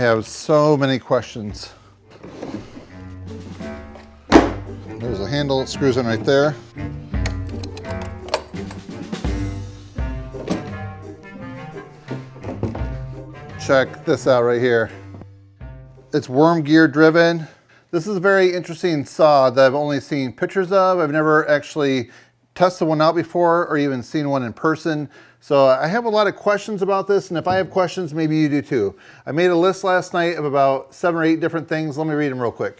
have so many questions. There's a handle that screws in right there. Check this out right here. It's worm gear driven. This is a very interesting saw that I've only seen pictures of. I've never actually tested one out before or even seen one in person. So I have a lot of questions about this, and if I have questions, maybe you do too. I made a list last night of about 7 or 8 different things. Let me read them real quick.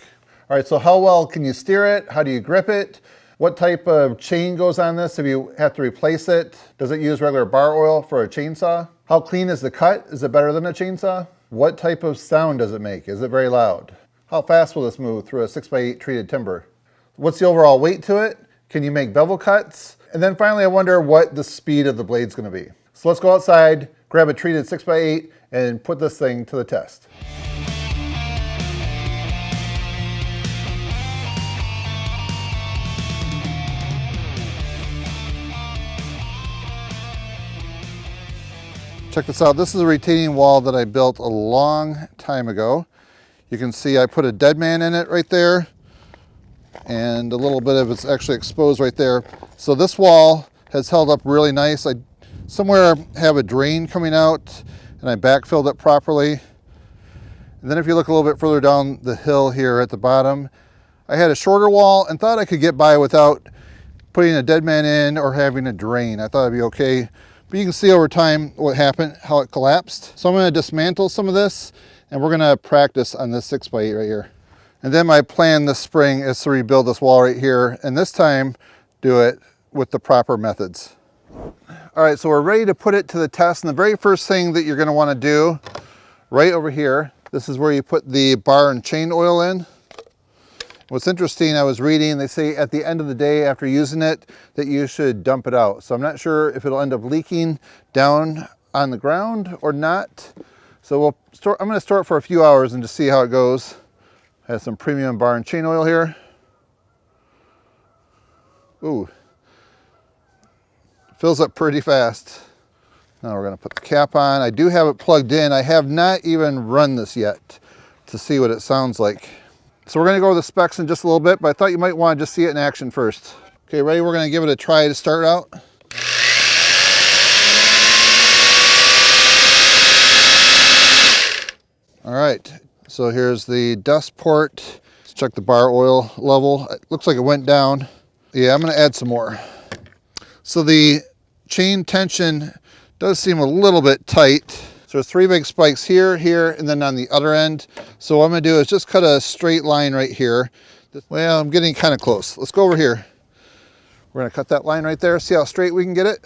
All right, so how well can you steer it? How do you grip it? What type of chain goes on this if you have to replace it? Does it use regular bar oil for a chainsaw? How clean is the cut? Is it better than a chainsaw? What type of sound does it make? Is it very loud? How fast will this move through a 6x8 treated timber? What's the overall weight to it? Can you make bevel cuts? And then finally, I wonder what the speed of the blade's gonna be. So let's go outside, grab a treated 6x8, and put this thing to the test. Check this out. This is a retaining wall that I built a long time ago. You can see I put a dead man in it right there, and a little bit of it's actually exposed right there. So this wall has held up really nice. I somewhere have a drain coming out, and I backfilled it properly. And then if you look a little bit further down the hill here at the bottom, I had a shorter wall and thought I could get by without putting a dead man in or having a drain. I thought it'd be okay. But you can see over time what happened, how it collapsed. So I'm going to dismantle some of this, and we're going to practice on this 6x8 right here. And then my plan this spring is to rebuild this wall right here, and this time do it with the proper methods. All right, so we're ready to put it to the test, and the very first thing that you're going to want to do right over here, this is where you put the bar and chain oil in. What's interesting, I was reading, they say at the end of the day after using it that you should dump it out. So I'm not sure if it'll end up leaking down on the ground or not. So I'm going to store it for a few hours and just see how it goes. I have some premium bar and chain oil here. Ooh, fills up pretty fast. Now we're going to put the cap on. I do have it plugged in. I have not even run this yet to see what it sounds like. So we're going to go over the specs in just a little bit, but I thought you might want to just see it in action first. Okay, ready? We're going to give it a try to start out. All right, so here's the dust port. Let's check the bar oil level. It looks like it went down. Yeah, I'm going to add some more. So the chain tension does seem a little bit tight. So there's 3 big spikes here, here, and then on the other end. So what I'm going to do is just cut a straight line right here. Well, I'm getting kind of close. Let's go over here. We're going to cut that line right there. See how straight we can get it?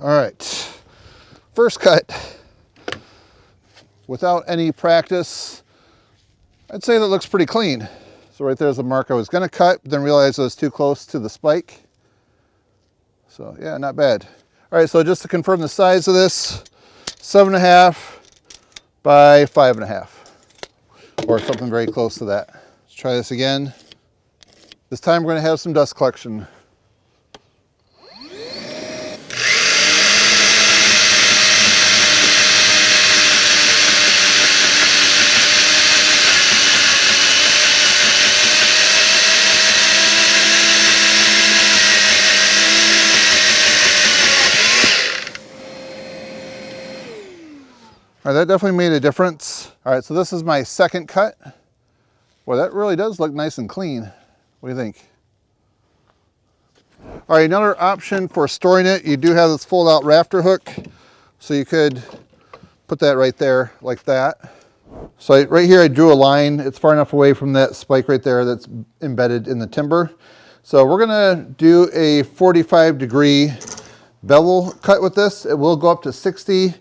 All right, first cut, without any practice, I'd say that looks pretty clean. So right there's the mark I was gonna cut, then realized I was too close to the spike. So yeah, not bad. All right, so just to confirm the size of this, 7.5 by 5.5, or something very close to that. Let's try this again. This time we're gonna have some dust collection. All right, that definitely made a difference. All right, so this is my second cut. Boy, that really does look nice and clean. What do you think? All right, another option for storing it, you do have this fold out rafter hook. So you could put that right there like that. So right here I drew a line. It's far enough away from that spike right there that's embedded in the timber. So we're gonna do a 45-degree bevel cut with this. It will go up to 60.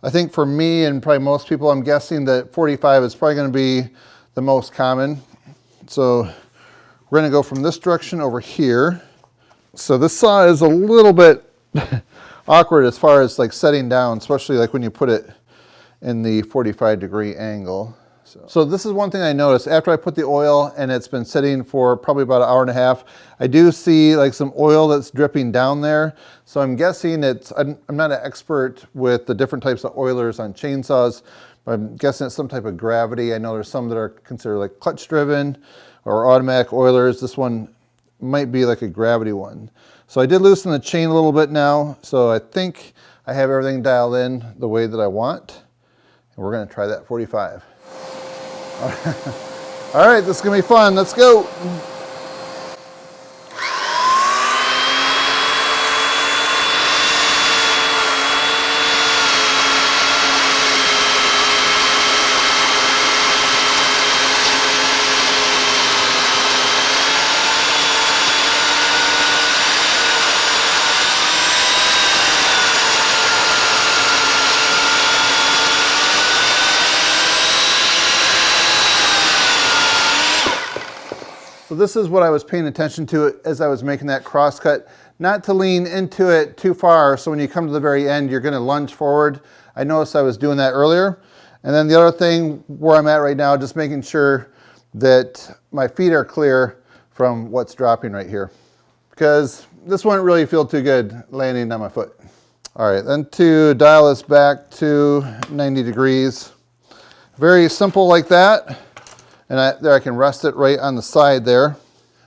I think for me and probably most people, I'm guessing that 45 is probably going to be the most common. So we're going to go from this direction over here. So this saw is a little bit awkward as far as like setting down, especially like when you put it in the 45-degree angle. So this is one thing I noticed after I put the oil and it's been sitting for probably about an hour and a half. I do see like some oil that's dripping down there. So I'm guessing I'm not an expert with the different types of oilers on chainsaws, but I'm guessing it's some type of gravity. I know there's some that are considered like clutch driven or automatic oilers. This one might be like a gravity one. So I did loosen the chain a little bit now. So I think I have everything dialed in the way that I want. And we're gonna try that 45. All right, this is gonna be fun. Let's go. So this is what I was paying attention to as I was making that cross cut, not to lean into it too far. So when you come to the very end, you're gonna lunge forward. I noticed I was doing that earlier. And then the other thing where I'm at right now, just making sure that my feet are clear from what's dropping right here, because this wouldn't really feel too good landing on my foot. All right, then to dial this back to 90 degrees. Very simple like that. And there I can rest it right on the side there.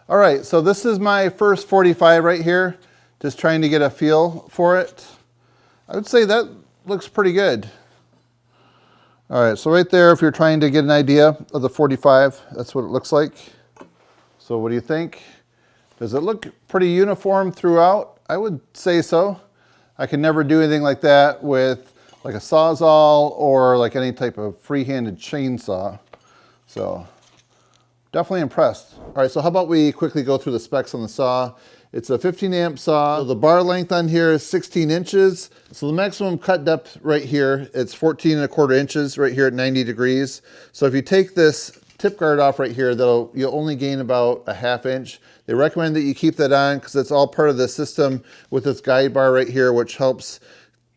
All right, so this is my first 45 right here. Just trying to get a feel for it. I would say that looks pretty good. All right, so right there, if you're trying to get an idea of the 45, that's what it looks like. So what do you think? Does it look pretty uniform throughout? I would say so. I can never do anything like that with like a Sawzall or like any type of free-handed chainsaw. So definitely impressed. All right, so how about we quickly go through the specs on the saw. It's a 15 amp saw. So the bar length on here is 16 inches. So the maximum cut depth right here, it's 14¼ inches right here at 90 degrees. So if you take this tip guard off right here, you'll only gain about a ½ inch. They recommend that you keep that on because it's all part of the system with this guide bar right here, which helps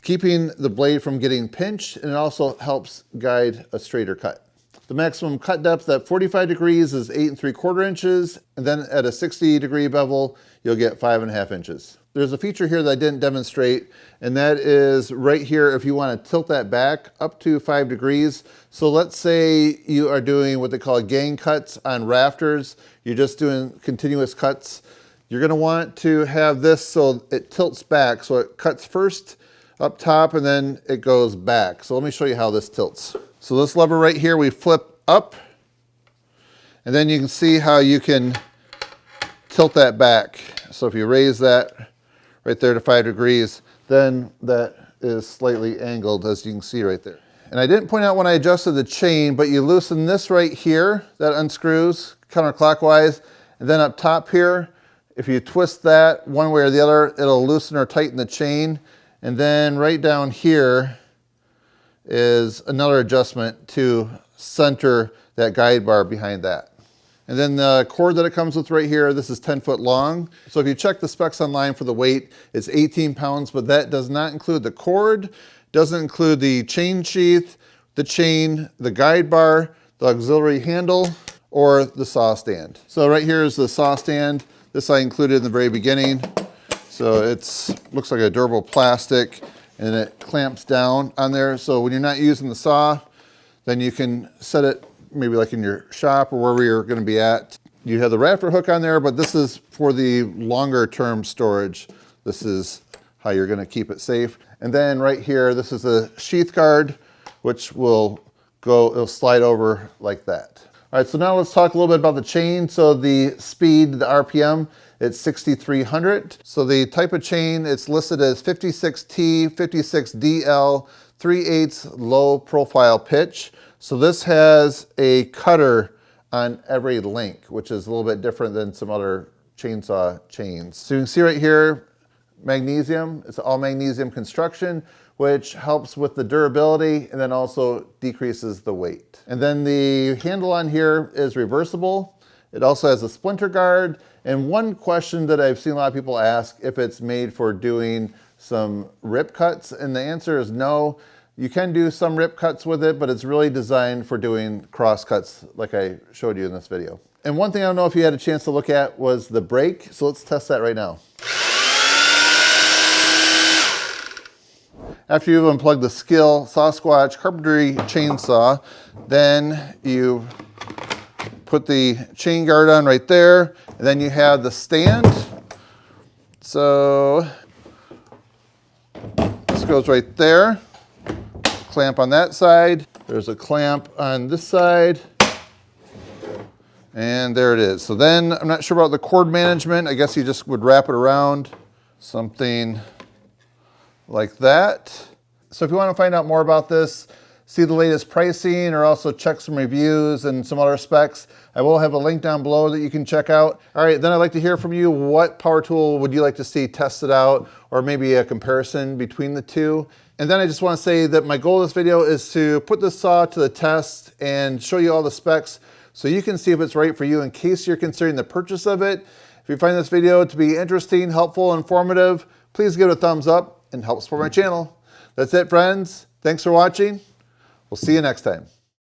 keeping the blade from getting pinched, and it also helps guide a straighter cut. The maximum cut depth at 45 degrees is 8¾ inches, and then at a 60-degree bevel, you'll get 5½ inches. There's a feature here that I didn't demonstrate, and that is right here if you want to tilt that back up to 5 degrees. So let's say you are doing what they call gang cuts on rafters. You're just doing continuous cuts. You're going to want to have this so it tilts back. So it cuts first up top and then it goes back. So let me show you how this tilts. So this lever right here, we flip up, and then you can see how you can tilt that back. So if you raise that right there to 5 degrees, then that is slightly angled, as you can see right there. And I didn't point out when I adjusted the chain, but you loosen this right here, that unscrews counterclockwise, and then up top here, if you twist that one way or the other, it'll loosen or tighten the chain. And then right down here is another adjustment to center that guide bar behind that. And then the cord that it comes with right here, this is 10 foot long. So if you check the specs online for the weight, it's 18 pounds, but that does not include the cord, doesn't include the chain sheath, the chain, the guide bar, the auxiliary handle, or the saw stand. So right here is the saw stand. This I included in the very beginning. So it's looks like a durable plastic, and it clamps down on there. So when you're not using the saw, then you can set it maybe like in your shop or wherever you're gonna be at. You have the rafter hook on there, but this is for the longer term storage. This is how you're gonna keep it safe. And then right here, this is a sheath guard, which it'll slide over like that. All right, so now let's talk a little bit about the chain. So the speed, the RPM, it's 6,300. So the type of chain, it's listed as 56T, 56DL, 3/8 low profile pitch. So this has a cutter on every link, which is a little bit different than some other chainsaw chains. So you can see right here, magnesium, it's all magnesium construction, which helps with the durability and then also decreases the weight. And then the handle on here is reversible. It also has a splinter guard. And one question that I've seen a lot of people ask if it's made for doing some rip cuts? And the answer is no. You can do some rip cuts with it, but it's really designed for doing cross cuts like I showed you in this video. And one thing I don't know if you had a chance to look at was the brake. So let's test that right now. After you've unplugged the Skil Sawsquatch Carpentry chainsaw, then you put the chain guard on right there, and then you have the stand. So this goes right there. Clamp on that side. There's a clamp on this side. And there it is. So then I'm not sure about the cord management. I guess you just would wrap it around something like that. So if you want to find out more about this, see the latest pricing, or also check some reviews and some other specs, I will have a link down below that you can check out. All right, then I'd like to hear from you. What power tool would you like to see tested out, or maybe a comparison between the two? And then I just want to say that my goal of this video is to put this saw to the test and show you all the specs so you can see if it's right for you in case you're considering the purchase of it. If you find this video to be interesting, helpful, informative, please give it a thumbs up and help support my channel. That's it, friends. Thanks for watching. We'll see you next time.